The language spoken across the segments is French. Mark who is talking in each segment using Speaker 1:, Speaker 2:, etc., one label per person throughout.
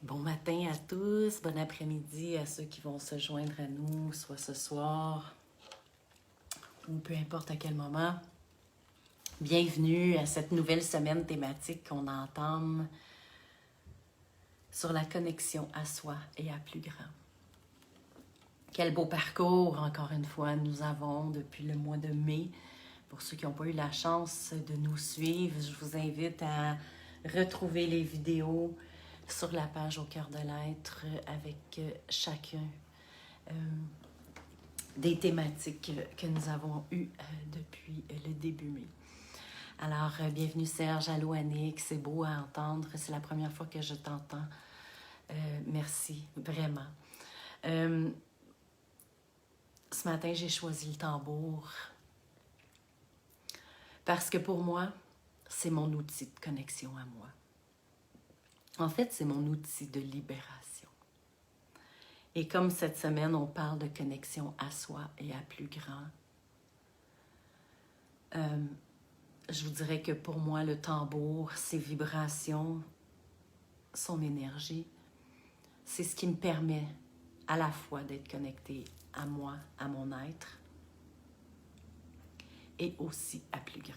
Speaker 1: Bon matin à tous, bon après-midi à ceux qui vont se joindre à nous, soit ce soir ou peu importe à quel moment. Bienvenue à cette nouvelle semaine thématique qu'on entame sur la connexion à soi et à plus grand. Quel beau parcours, encore une fois, nous avons depuis le mois de mai. Pour ceux qui n'ont pas eu la chance de nous suivre, je vous invite à retrouver les vidéos sur la page Au cœur de l'être avec chacun des thématiques que nous avons eues depuis le début mai. Alors, bienvenue Serge, allô Annick, c'est beau à entendre, c'est la première fois que je t'entends. Merci, vraiment. Ce matin, j'ai choisi le tambour parce que pour moi, c'est mon outil de connexion à moi. En fait, c'est mon outil de libération. Et comme cette semaine, on parle de connexion à soi et à plus grand, je vous dirais que pour moi, le tambour, ses vibrations, son énergie, c'est ce qui me permet à la fois d'être connecté à moi, à mon être, et aussi à plus grand.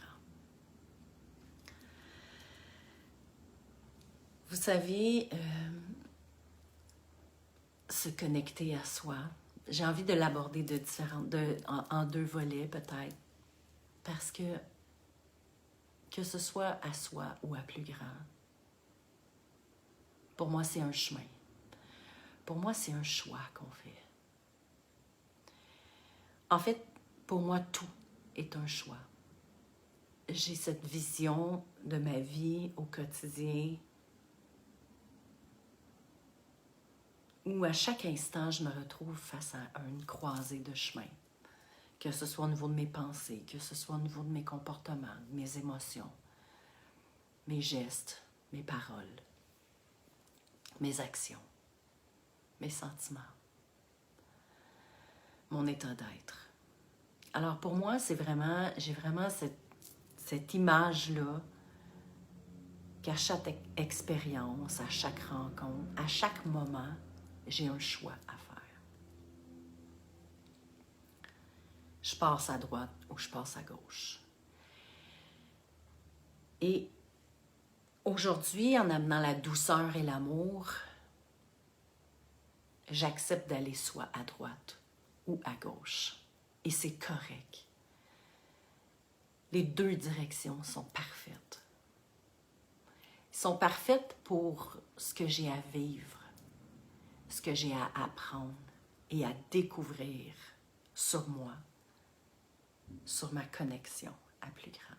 Speaker 1: Vous savez, se connecter à soi, j'ai envie de l'aborder en deux volets peut-être, parce que ce soit à soi ou à plus grand, pour moi c'est un chemin. Pour moi c'est un choix qu'on fait. En fait, pour moi tout est un choix. J'ai cette vision de ma vie au quotidien où à chaque instant, je me retrouve face à une croisée de chemin. Que ce soit au niveau de mes pensées, que ce soit au niveau de mes comportements, de mes émotions, mes gestes, mes paroles, mes actions, mes sentiments, mon état d'être. Alors pour moi, j'ai vraiment cette image-là qu'à chaque expérience, à chaque rencontre, à chaque moment, j'ai un choix à faire. Je passe à droite ou je passe à gauche. Et aujourd'hui, en amenant la douceur et l'amour, j'accepte d'aller soit à droite ou à gauche. Et c'est correct. Les deux directions sont parfaites. Elles sont parfaites pour ce que j'ai à vivre, ce que j'ai à apprendre et à découvrir sur moi, sur ma connexion à plus grand.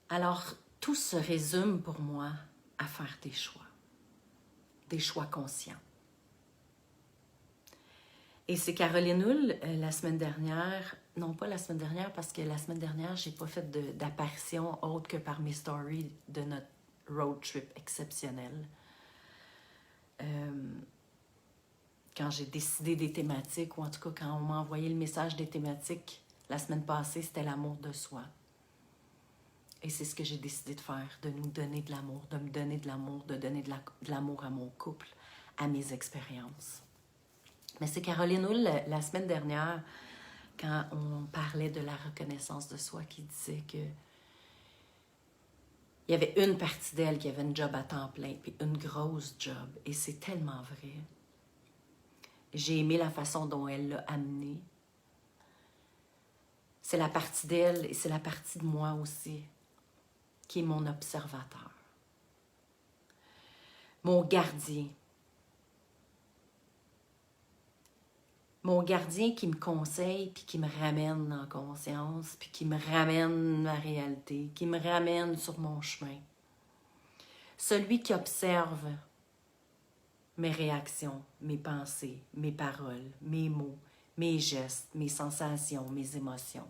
Speaker 1: Alors, tout se résume pour moi à faire des choix conscients. Et c'est Caroline Hull, la semaine dernière, non pas la semaine dernière, parce que la semaine dernière, j'ai pas fait d'apparition autre que par mes stories de notre road trip exceptionnel. Quand j'ai décidé des thématiques, ou en tout cas quand on m'a envoyé le message des thématiques, la semaine passée, c'était l'amour de soi. Et c'est ce que j'ai décidé de faire, de nous donner de l'amour, de me donner de l'amour, de donner de l'amour à mon couple, à mes expériences. Mais c'est Caroline Hull, la semaine dernière, quand on parlait de la reconnaissance de soi, qui disait que il y avait une partie d'elle qui avait une job à temps plein, puis une grosse job. Et c'est tellement vrai. J'ai aimé la façon dont elle l'a amené. C'est la partie d'elle et c'est la partie de moi aussi qui est mon observateur. Mon gardien. Mon gardien qui me conseille, puis qui me ramène en conscience, puis qui me ramène à la réalité, qui me ramène sur mon chemin. Celui qui observe mes réactions, mes pensées, mes paroles, mes mots, mes gestes, mes sensations, mes émotions.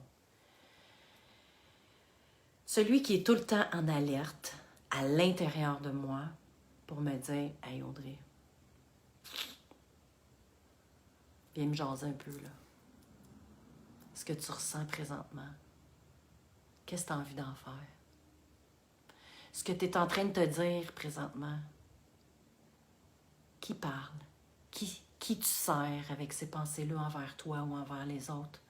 Speaker 1: Celui qui est tout le temps en alerte à l'intérieur de moi pour me dire « Hey Audrey, viens me jaser un peu là. Ce que tu ressens présentement, qu'est-ce que tu as envie d'en faire? » ce que tu es en train de te dire présentement. Qui parle? Qui tu sers avec ces pensées-là envers toi ou envers les autres?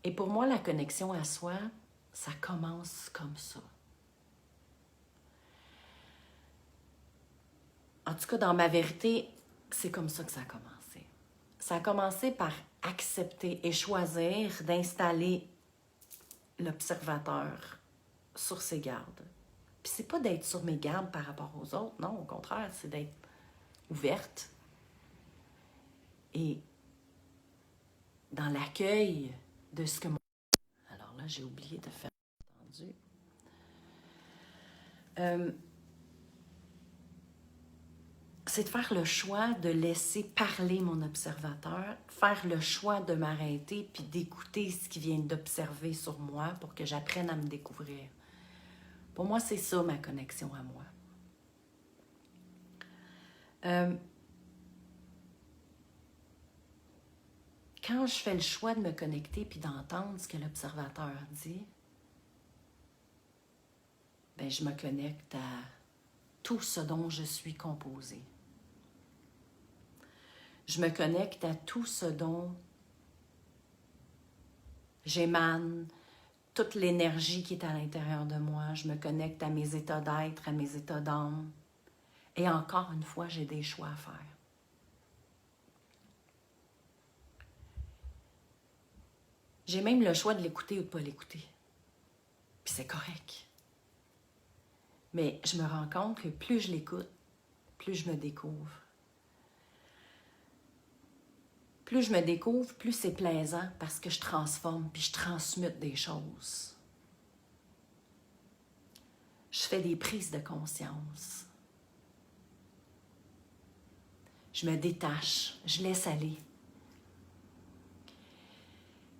Speaker 1: Et pour moi, la connexion à soi, ça commence comme ça. En tout cas, dans ma vérité, c'est comme ça que ça a commencé. Ça a commencé par accepter et choisir d'installer l'observateur sur ses gardes. Puis c'est pas d'être sur mes gardes par rapport aux autres, non, au contraire, c'est d'être ouverte et dans l'accueil de ce que mon... Alors là, j'ai oublié de faire entendu. C'est de faire le choix de laisser parler mon observateur, faire le choix de m'arrêter puis d'écouter ce qui vient d'observer sur moi pour que j'apprenne à me découvrir. Pour moi, c'est ça ma connexion à moi. Quand je fais le choix de me connecter puis d'entendre ce que l'observateur dit, ben je me connecte à tout ce dont je suis composée. Je me connecte à tout ce dont j'émane, toute l'énergie qui est à l'intérieur de moi. Je me connecte à mes états d'être, à mes états d'âme. Et encore une fois, j'ai des choix à faire. J'ai même le choix de l'écouter ou de ne pas l'écouter. Puis c'est correct. Mais je me rends compte que plus je l'écoute, plus je me découvre. Plus je me découvre, plus c'est plaisant parce que je transforme puis je transmute des choses. Je fais des prises de conscience. Je me détache, je laisse aller.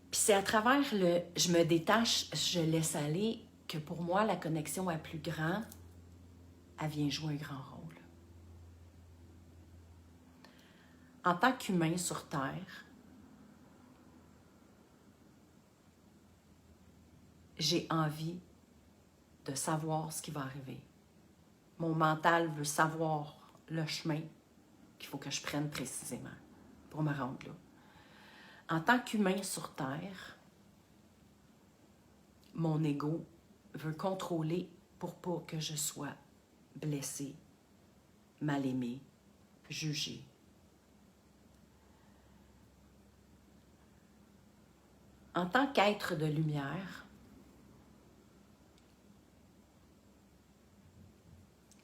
Speaker 1: Puis c'est à travers le « je me détache, je laisse aller » que pour moi, la connexion à plus grand, elle vient jouer un grand rôle. En tant qu'humain sur Terre, j'ai envie de savoir ce qui va arriver. Mon mental veut savoir le chemin qu'il faut que je prenne précisément pour me rendre là. En tant qu'humain sur Terre, mon ego veut contrôler pour pas que je sois blessée, mal aimée, jugée. En tant qu'être de lumière,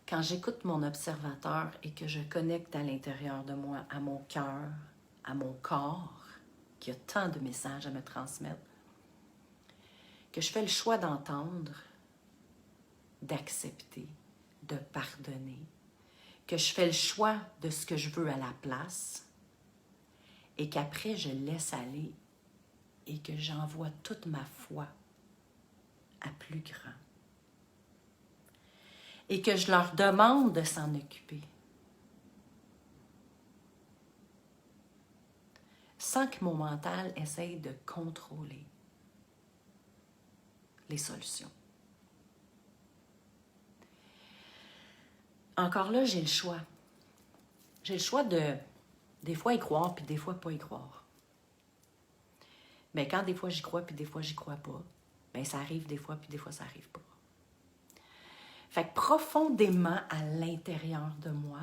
Speaker 1: quand j'écoute mon observateur et que je connecte à l'intérieur de moi, à mon cœur, à mon corps, qui a tant de messages à me transmettre, que je fais le choix d'entendre, d'accepter, de pardonner, que je fais le choix de ce que je veux à la place et qu'après je laisse aller et que j'envoie toute ma foi à plus grand. Et que je leur demande de s'en occuper. Sans que mon mental essaye de contrôler les solutions. Encore là, j'ai le choix. J'ai le choix de, des fois, y croire, puis des fois, pas y croire. Mais quand des fois, j'y crois, puis des fois, j'y crois pas, bien, ça arrive des fois, puis des fois, ça arrive pas. Fait que profondément à l'intérieur de moi,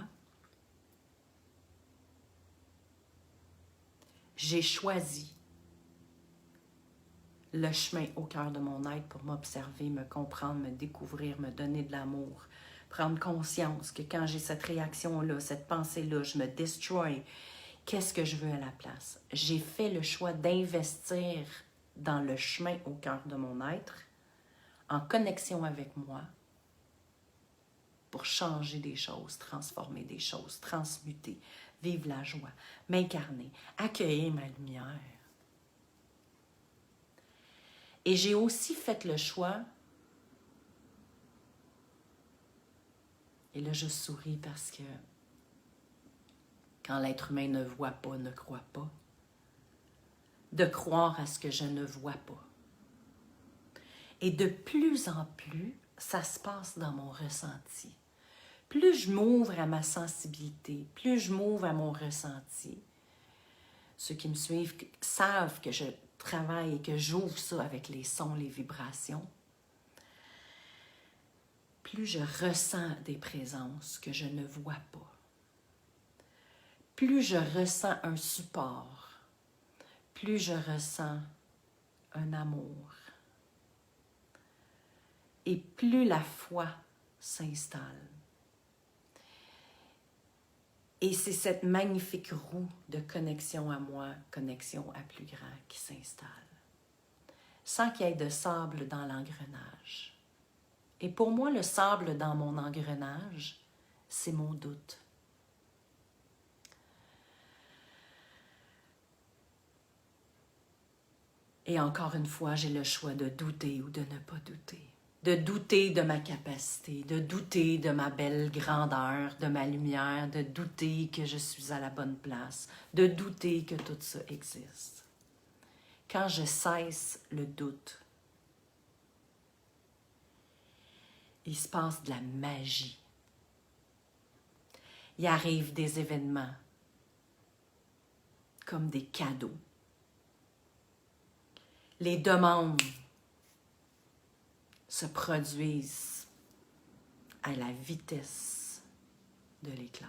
Speaker 1: j'ai choisi le chemin au cœur de mon être pour m'observer, me comprendre, me découvrir, me donner de l'amour, prendre conscience que quand j'ai cette réaction-là, cette pensée-là, je me destroy, qu'est-ce que je veux à la place? J'ai fait le choix d'investir dans le chemin au cœur de mon être, en connexion avec moi, pour changer des choses, transformer des choses, transmuter, vivre la joie, m'incarner, accueillir ma lumière. Et j'ai aussi fait le choix, et là je souris parce que quand l'être humain ne voit pas, ne croit pas, de croire à ce que je ne vois pas. Et de plus en plus, ça se passe dans mon ressenti. Plus je m'ouvre à ma sensibilité, plus je m'ouvre à mon ressenti, ceux qui me suivent savent que je travaille et que j'ouvre ça avec les sons, les vibrations, plus je ressens des présences que je ne vois pas. Plus je ressens un support, plus je ressens un amour. Et plus la foi s'installe. Et c'est cette magnifique roue de connexion à moi, connexion à plus grand qui s'installe. Sans qu'il y ait de sable dans l'engrenage. Et pour moi, le sable dans mon engrenage, c'est mon doute. Et encore une fois, j'ai le choix de douter ou de ne pas douter. De douter de ma capacité, de douter de ma belle grandeur, de ma lumière, de douter que je suis à la bonne place, de douter que tout ça existe. Quand je cesse le doute, il se passe de la magie. Il arrive des événements comme des cadeaux. Les demandes se produisent à la vitesse de l'éclair.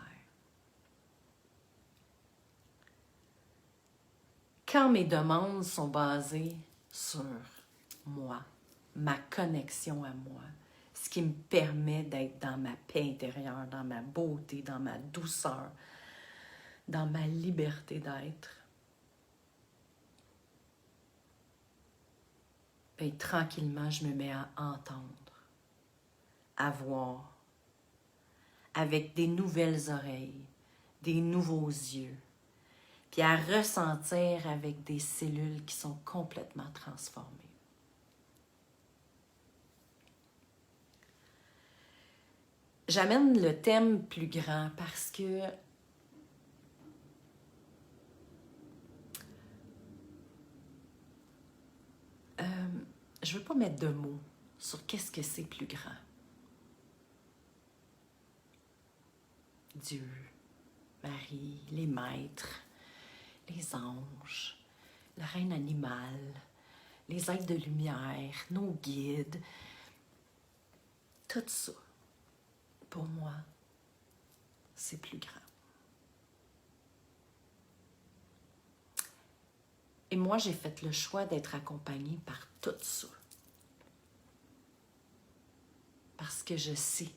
Speaker 1: Quand mes demandes sont basées sur moi, ma connexion à moi, ce qui me permet d'être dans ma paix intérieure, dans ma beauté, dans ma douceur, dans ma liberté d'être, et tranquillement, je me mets à entendre, à voir, avec des nouvelles oreilles, des nouveaux yeux, puis à ressentir avec des cellules qui sont complètement transformées. J'amène le thème plus grand parce que je ne veux pas mettre de mots sur qu'est-ce que c'est plus grand. Dieu, Marie, les maîtres, les anges, le règne animal, les êtres de lumière, nos guides, tout ça, pour moi, c'est plus grand. Et moi, j'ai fait le choix d'être accompagnée par tout ça. Parce que je sais,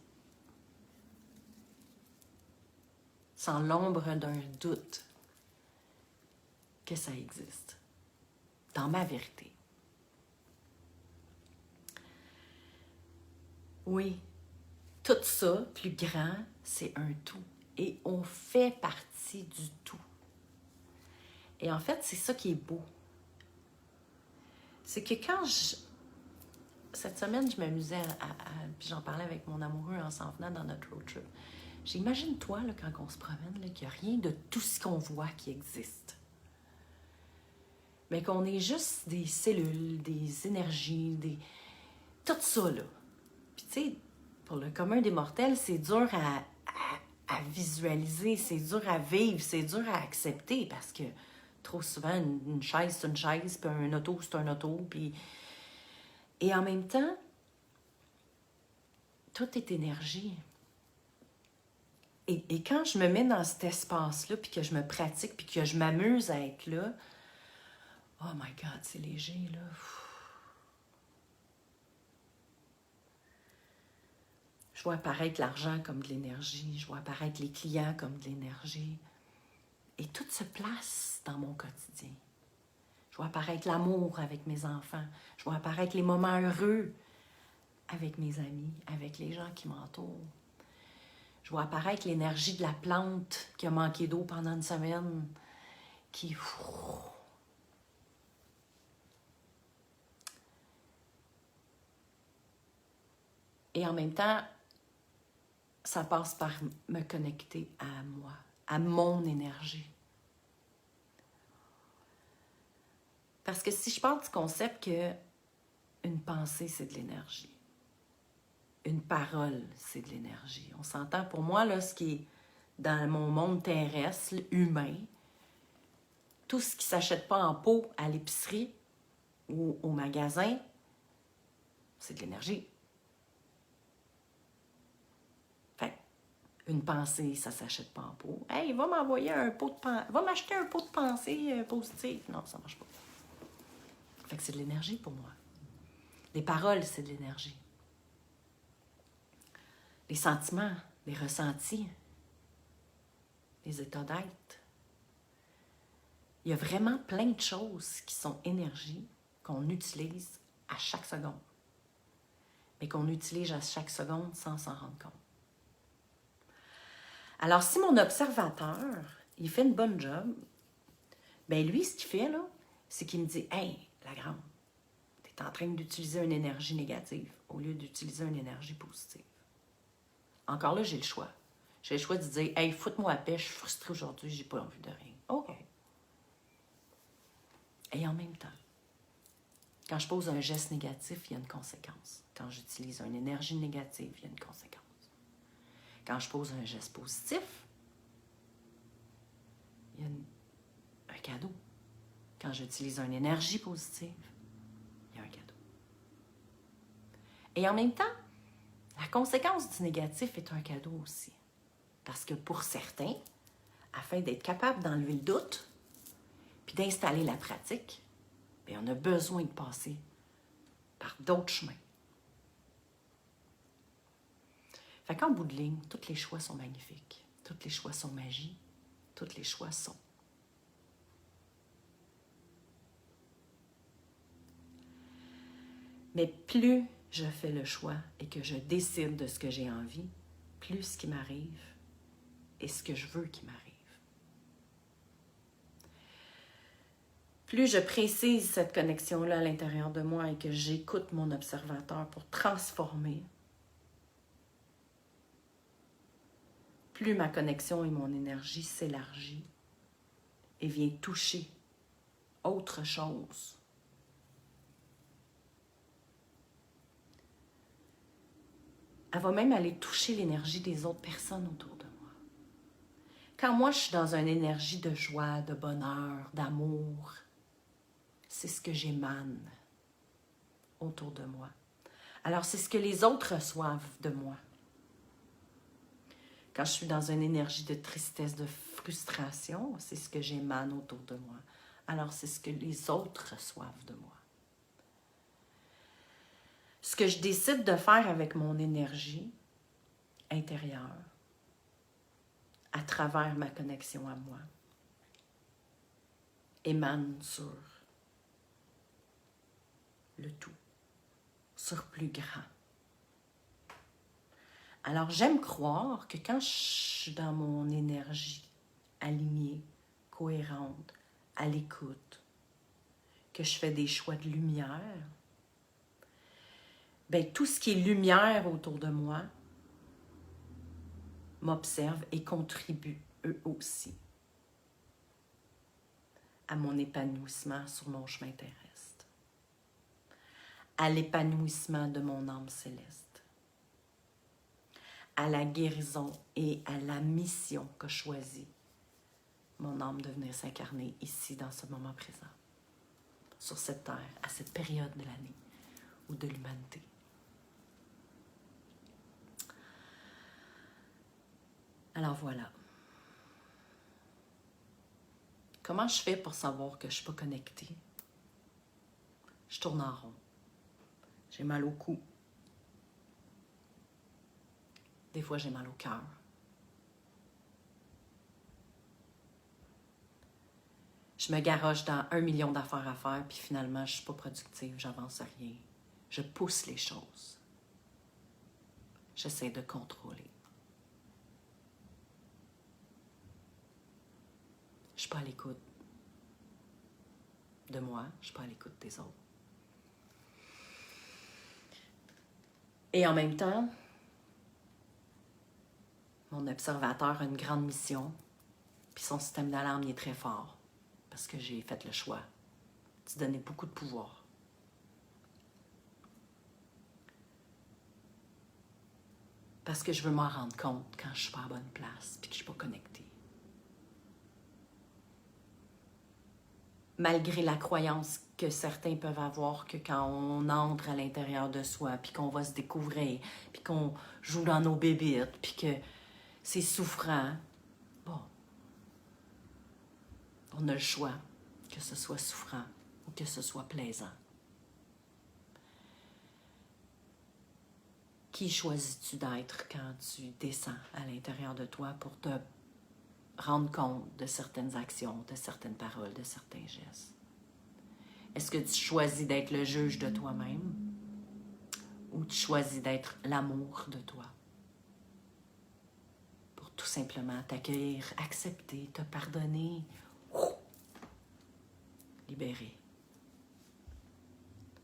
Speaker 1: sans l'ombre d'un doute, que ça existe, dans ma vérité. Oui, tout ça, plus grand, c'est un tout. Et on fait partie du tout. Et en fait, c'est ça qui est beau. C'est que quand cette semaine, je m'amusais puis j'en parlais avec mon amoureux en s'en venant dans notre road trip. J'imagine-toi, là, quand on se promène, qu'il n'y a rien de tout ce qu'on voit qui existe. Mais qu'on est juste des cellules, des énergies, tout ça, là. Puis tu sais, pour le commun des mortels, c'est dur à visualiser, c'est dur à vivre, c'est dur à accepter parce que trop souvent, une chaise, c'est une chaise, puis un auto, c'est un auto, puis... Et en même temps, tout est énergie. Et quand je me mets dans cet espace-là, puis que je me pratique, puis que je m'amuse à être là, oh my God, c'est léger, là. Je vois apparaître l'argent comme de l'énergie, je vois apparaître les clients comme de l'énergie. Et tout se place dans mon quotidien. Je vois apparaître l'amour avec mes enfants. Je vois apparaître les moments heureux avec mes amis, avec les gens qui m'entourent. Je vois apparaître l'énergie de la plante qui a manqué d'eau pendant une semaine, qui... Et en même temps, ça passe par me connecter à moi, à mon énergie. Parce que si je parle du concept que Une pensée, c'est de l'énergie. Une parole, c'est de l'énergie. On s'entend, pour moi, là, ce qui est dans mon monde terrestre, humain, tout ce qui ne s'achète pas en pot à l'épicerie ou au magasin, c'est de l'énergie. Fait une pensée, ça ne s'achète pas en pot. Hey, va m'envoyer un pot de pensée. Va m'acheter un pot de pensée positive. Non, ça ne marche pas. Fait que c'est de l'énergie pour moi. Les paroles, c'est de l'énergie. Les sentiments, les ressentis, les états d'être. Il y a vraiment plein de choses qui sont énergie qu'on utilise à chaque seconde. Mais qu'on utilise à chaque seconde sans s'en rendre compte. Alors, si mon observateur, il fait une bonne job, bien lui, ce qu'il fait, là, c'est qu'il me dit « Hey, la grande, tu es en train d'utiliser une énergie négative au lieu d'utiliser une énergie positive. » Encore là, j'ai le choix. J'ai le choix de dire « Hey, foute-moi la paix, je suis frustrée aujourd'hui, j'ai pas envie de rien. » OK. Et en même temps, quand je pose un geste négatif, il y a une conséquence. Quand j'utilise une énergie négative, il y a une conséquence. Quand je pose un geste positif, il y a un cadeau. Quand j'utilise une énergie positive, il y a un cadeau. Et en même temps, la conséquence du négatif est un cadeau aussi. Parce que pour certains, afin d'être capable d'enlever le doute, puis d'installer la pratique, bien, on a besoin de passer par d'autres chemins. Fait qu'en bout de ligne, tous les choix sont magnifiques. Tous les choix sont magie. Tous les choix sont. Mais plus je fais le choix et que je décide de ce que j'ai envie, plus ce qui m'arrive est ce que je veux qu'il m'arrive. Plus je précise cette connexion-là à l'intérieur de moi et que j'écoute mon observateur pour transformer, plus ma connexion et mon énergie s'élargit et vient toucher autre chose. Elle va même aller toucher l'énergie des autres personnes autour de moi. Quand moi, je suis dans une énergie de joie, de bonheur, d'amour, c'est ce que j'émane autour de moi. Alors, c'est ce que les autres reçoivent de moi. Quand je suis dans une énergie de tristesse, de frustration, c'est ce que j'émane autour de moi. Alors, c'est ce que les autres reçoivent de moi. Ce que je décide de faire avec mon énergie intérieure, à travers ma connexion à moi, émane sur le tout, sur plus grand. Alors, j'aime croire que quand je suis dans mon énergie alignée, cohérente, à l'écoute, que je fais des choix de lumière, bien, tout ce qui est lumière autour de moi m'observe et contribue eux aussi à mon épanouissement sur mon chemin terrestre, à l'épanouissement de mon âme céleste, à la guérison et à la mission qu'a choisie mon âme de venir s'incarner ici, dans ce moment présent, sur cette terre, à cette période de l'année ou de l'humanité. Alors voilà. Comment je fais pour savoir que je ne suis pas connectée? Je tourne en rond. J'ai mal au cou. Des fois, j'ai mal au cœur. Je me garoche dans 1 million d'affaires à faire, puis finalement, je ne suis pas productive, j'avance à rien. Je pousse les choses. J'essaie de contrôler. Je ne suis pas à l'écoute de moi, je ne suis pas à l'écoute des autres. Et en même temps, mon observateur a une grande mission, puis son système d'alarme il est très fort, parce que j'ai fait le choix de donner beaucoup de pouvoir Parce que je veux m'en rendre compte quand je suis pas à la bonne place puis que je suis pas connectée. Malgré la croyance que certains peuvent avoir que quand on entre à l'intérieur de soi, puis qu'on va se découvrir, puis qu'on joue dans nos bébites, puis que c'est souffrant, bon, on a le choix que ce soit souffrant ou que ce soit plaisant. Qui choisis-tu d'être quand tu descends à l'intérieur de toi pour te rendre compte de certaines actions, de certaines paroles, de certains gestes? Est-ce que tu choisis d'être le juge de toi-même ou tu choisis d'être l'amour de toi? Pour tout simplement t'accueillir, accepter, te pardonner, libérer.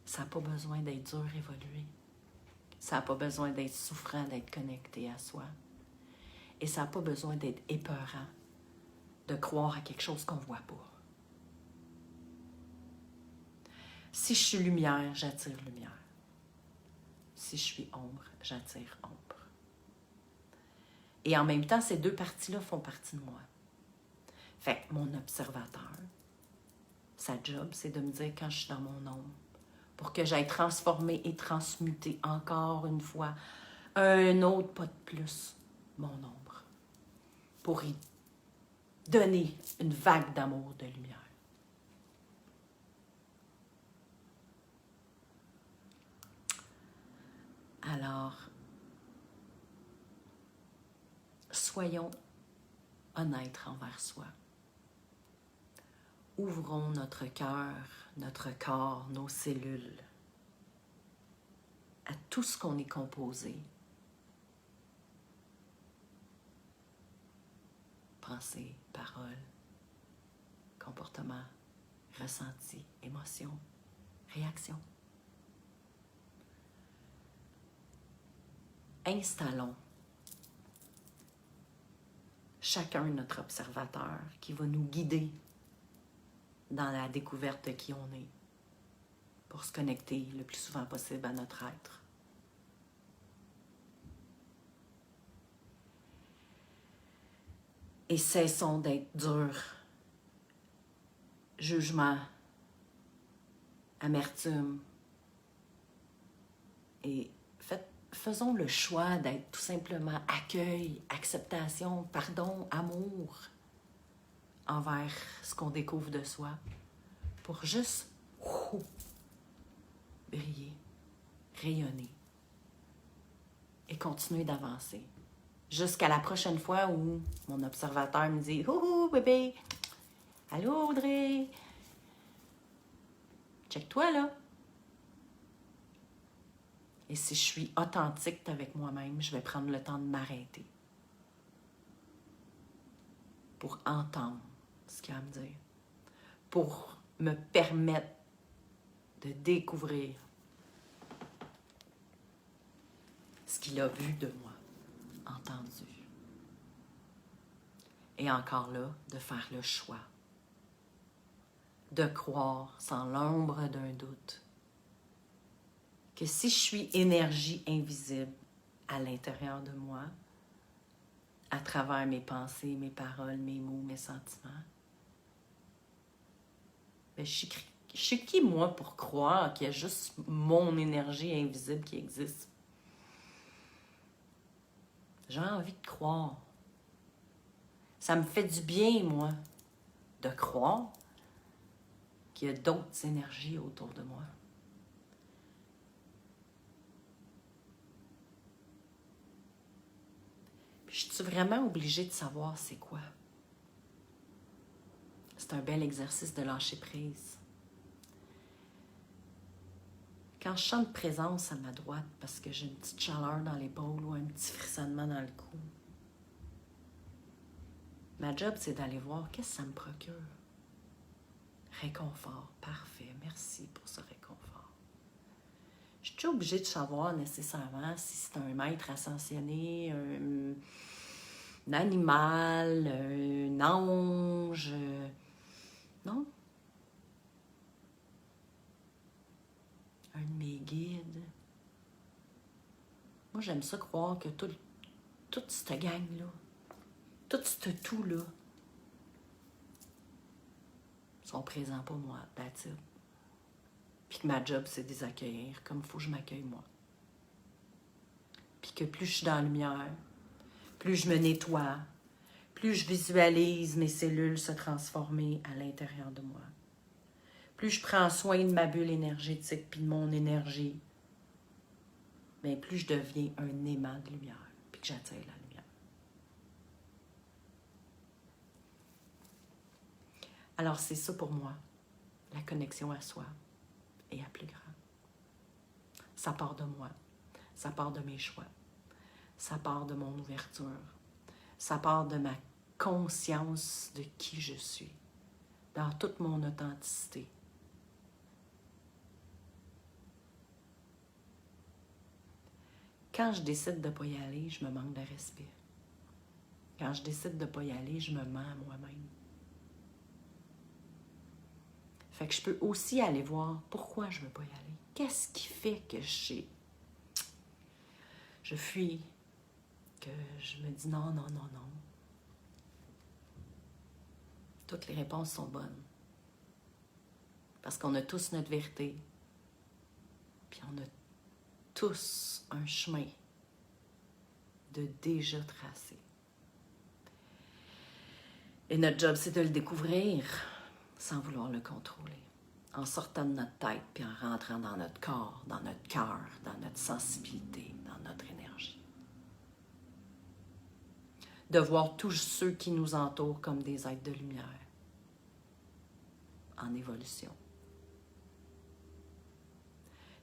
Speaker 1: Ça n'a pas besoin d'être dur, évoluer. Ça n'a pas besoin d'être souffrant, d'être connecté à soi. Et ça n'a pas besoin d'être épeurant, de croire à quelque chose qu'on ne voit pas. Si je suis lumière, j'attire lumière. Si je suis ombre, j'attire ombre. Et en même temps, ces deux parties-là font partie de moi. Fait que mon observateur, sa job, c'est de me dire quand je suis dans mon ombre, pour que j'aille transformer et transmuter encore une fois un autre pas de plus, mon ombre, pour y donner une vague d'amour, de lumière. Alors, soyons honnêtes envers soi. Ouvrons notre cœur, notre corps, nos cellules à tout ce qu'on est composé. Pensées, paroles, comportements, ressentis, émotions, réactions. Installons chacun notre observateur qui va nous guider dans la découverte de qui on est pour se connecter le plus souvent possible à notre être. Et cessons d'être durs. Jugement, amertume. Et faisons le choix d'être tout simplement accueil, acceptation, pardon, amour envers ce qu'on découvre de soi pour juste briller, rayonner et continuer d'avancer. Jusqu'à la prochaine fois où mon observateur me dit « Houhou, bébé! Allô, Audrey! Check-toi, là! » Et si je suis authentique avec moi-même, je vais prendre le temps de m'arrêter pour entendre ce qu'il a à me dire, pour me permettre de découvrir ce qu'il a vu de moi, entendu. Et encore là, de faire le choix, de croire sans l'ombre d'un doute que si je suis énergie invisible à l'intérieur de moi, à travers mes pensées, mes paroles, mes mots, mes sentiments, bien, je suis qui, moi, pour croire qu'il y a juste mon énergie invisible qui existe? J'ai envie de croire. Ça me fait du bien, moi, de croire qu'il y a d'autres énergies autour de moi. Puis, je suis vraiment obligée de savoir c'est quoi? C'est un bel exercice de lâcher prise. Quand je chante présence à ma droite, parce que j'ai une petite chaleur dans l'épaule ou un petit frissonnement dans le cou, ma job, c'est d'aller voir qu'est-ce que ça me procure. Réconfort. Parfait. Merci pour ce réconfort. Je suis obligée de savoir nécessairement si c'est un maître ascensionné, un animal, un ange. Non? Un de mes guides. Moi, j'aime ça croire que toute cette gang-là, tout ce tout-là, sont présents pour moi, that's it. Puis que ma job, c'est de les accueillir comme il faut que je m'accueille moi. Puis que plus je suis dans la lumière, plus je me nettoie, plus je visualise mes cellules se transformer à l'intérieur de moi. Plus je prends soin de ma bulle énergétique puis de mon énergie, bien plus je deviens un aimant de lumière puis que j'attire la lumière. Alors c'est ça pour moi, la connexion à soi et à plus grand. Ça part de moi, ça part de mes choix, ça part de mon ouverture, ça part de ma conscience de qui je suis, dans toute mon authenticité. Quand je décide de ne pas y aller, je me manque de respect. Quand je décide de ne pas y aller, je me mens à moi-même. Fait que je peux aussi aller voir pourquoi je ne veux pas y aller. Qu'est-ce qui fait que je fuis, que je me dis non, non, non, non. Toutes les réponses sont bonnes. Parce qu'on a tous notre vérité. Puis on a tous un chemin de déjà tracé. Et notre job, c'est de le découvrir sans vouloir le contrôler. En sortant de notre tête, puis en rentrant dans notre corps, dans notre cœur, dans notre sensibilité, dans notre énergie. De voir tous ceux qui nous entourent comme des êtres de lumière en évolution.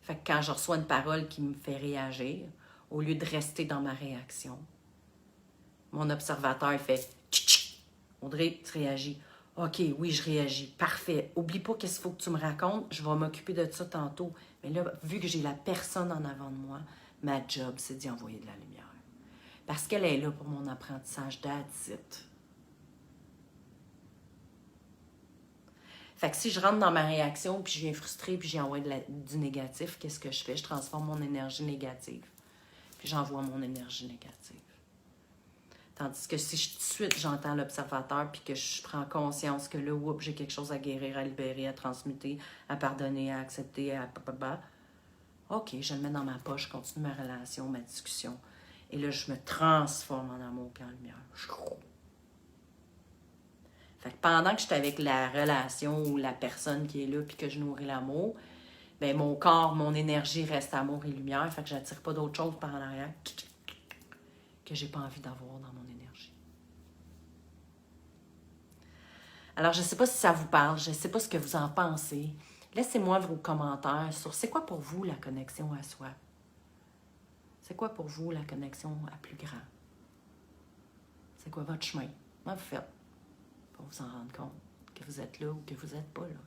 Speaker 1: Fait que quand je reçois une parole qui me fait réagir, au lieu de rester dans ma réaction, mon observateur fait « Tch-tch! Audrey, tu réagis. OK, oui, je réagis. Parfait. Oublie pas qu'est-ce qu'il faut que tu me racontes. Je vais m'occuper de ça tantôt. Mais là, vu que j'ai la personne en avant de moi, ma job, c'est d'y envoyer de la lumière. Parce qu'elle est là pour mon apprentissage, that's it. Fait que si je rentre dans ma réaction, puis je viens frustrée, puis j'envoie du négatif, qu'est-ce que je fais? Je transforme mon énergie négative. Puis j'envoie mon énergie négative. Tandis que si tout de suite j'entends l'observateur, puis que je prends conscience que là, oups, j'ai quelque chose à guérir, à libérer, à transmuter, à pardonner, à accepter, à OK, je le mets dans ma poche, je continue ma relation, ma discussion. Et là, je me transforme en amour puis en lumière. Fait que pendant que je suis avec la relation ou la personne qui est là puis que je nourris l'amour, bien, mon corps, mon énergie reste amour et lumière. Fait que j'attire pas d'autre chose par en arrière que j'ai pas envie d'avoir dans mon énergie. Alors, je ne sais pas si ça vous parle, je ne sais pas ce que vous en pensez. Laissez-moi vos commentaires sur c'est quoi pour vous la connexion à soi? C'est quoi pour vous la connexion à plus grand? C'est quoi votre chemin? Comment vous faites pour vous en rendre compte que vous êtes là ou que vous n'êtes pas là?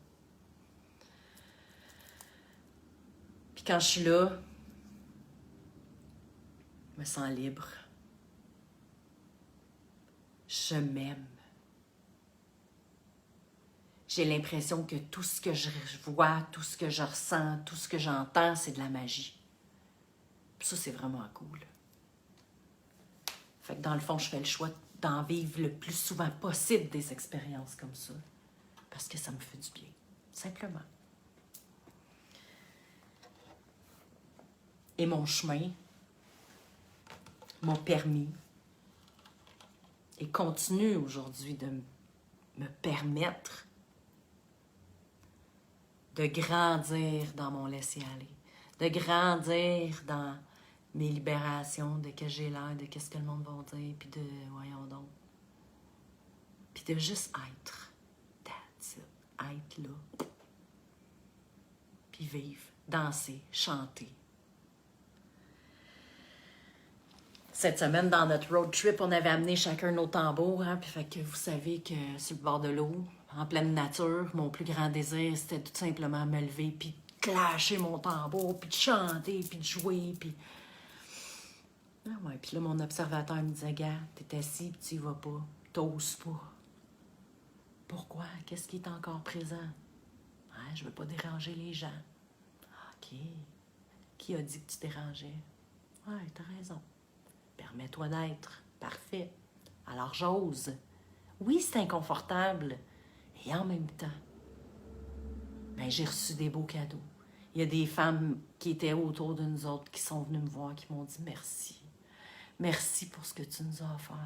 Speaker 1: Puis quand je suis là, je me sens libre. Je m'aime. J'ai l'impression que tout ce que je vois, tout ce que je ressens, tout ce que j'entends, c'est de la magie. Puis ça, c'est vraiment cool. Fait que dans le fond, je fais le choix d'en vivre le plus souvent possible des expériences comme ça. Parce que ça me fait du bien. Simplement. Et mon chemin m'a permis et continue aujourd'hui de me permettre de grandir dans mon laisser-aller, de grandir dans mes libérations, de que j'ai l'air, de qu'est-ce que le monde va dire, puis de, voyons donc, puis de juste être, that's it, être là, puis vivre, danser, chanter. Cette semaine, dans notre road trip, on avait amené chacun nos tambours, hein, puis fait que vous savez que sur le bord de l'eau, en pleine nature, mon plus grand désir, c'était tout simplement me lever, puis de clasher mon tambour, puis de chanter, puis de jouer, puis... Ah ouais, puis là, mon observateur me disait, gars, t'es assis, puis tu y vas pas, t'oses pas. Pourquoi? Qu'est-ce qui est encore présent? Ouais, je veux pas déranger les gens. OK. Qui a dit que tu dérangeais? Ouais, t'as raison. Permets-toi d'être. Parfait. Alors j'ose. Oui, c'est inconfortable. Et en même temps, ben, j'ai reçu des beaux cadeaux. Il y a des femmes qui étaient autour de nous autres qui sont venues me voir, qui m'ont dit merci. Merci pour ce que tu nous as offert.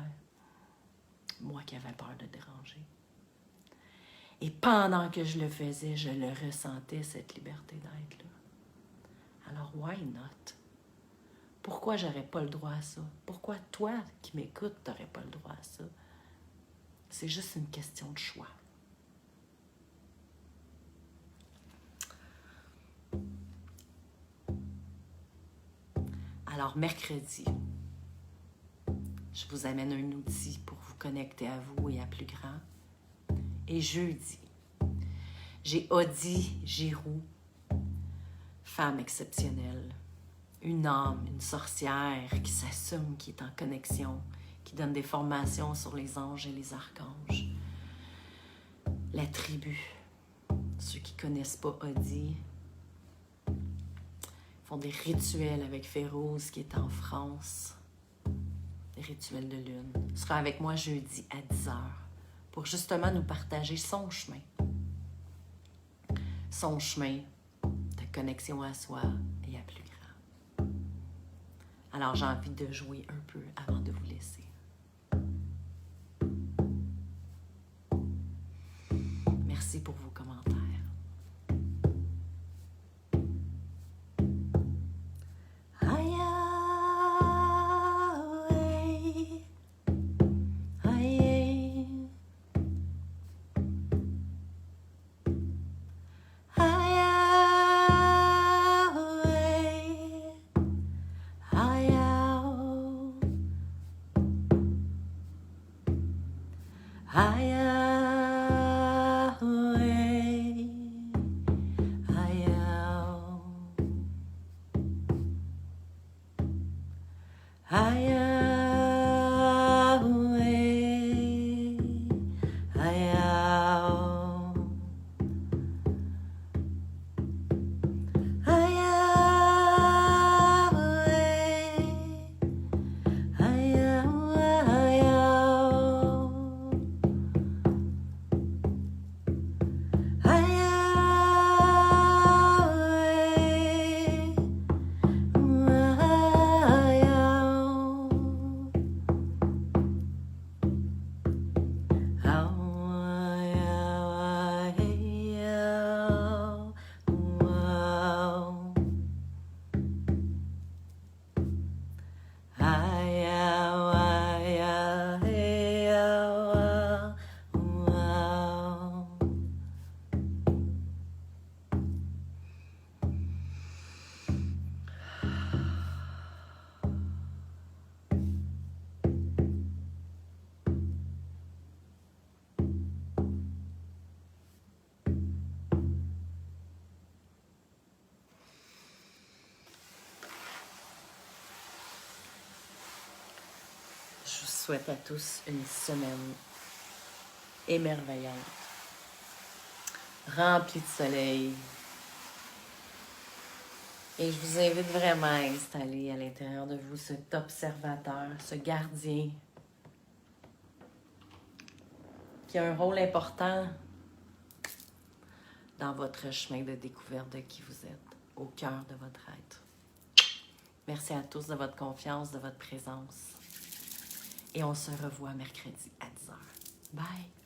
Speaker 1: Moi qui avais peur de déranger. Et pendant que je le faisais, je le ressentais, cette liberté d'être là. Alors, why not? Pourquoi j'aurais pas le droit à ça? Pourquoi toi qui m'écoutes, t'aurais pas le droit à ça? C'est juste une question de choix. Alors, mercredi, je vous amène un outil pour vous connecter à vous et à plus grand. Et jeudi, j'ai Audie Giroux, femme exceptionnelle, une âme, une sorcière qui s'assume, qui est en connexion, qui donne des formations sur les anges et les archanges. La tribu, ceux qui ne connaissent pas Audie, font des rituels avec Férouz qui est en France, des rituels de lune. Elle sera avec moi jeudi à 10h pour justement nous partager son chemin de connexion à soi et à plus grand. Alors j'ai envie de jouer un peu avant de vous laisser. Merci pour vos commentaires. Je vous souhaite à tous une semaine émerveillante, remplie de soleil. Et je vous invite vraiment à installer à l'intérieur de vous cet observateur, ce gardien qui a un rôle important dans votre chemin de découverte de qui vous êtes, au cœur de votre être. Merci à tous de votre confiance, de votre présence. Et on se revoit mercredi à 10h. Bye!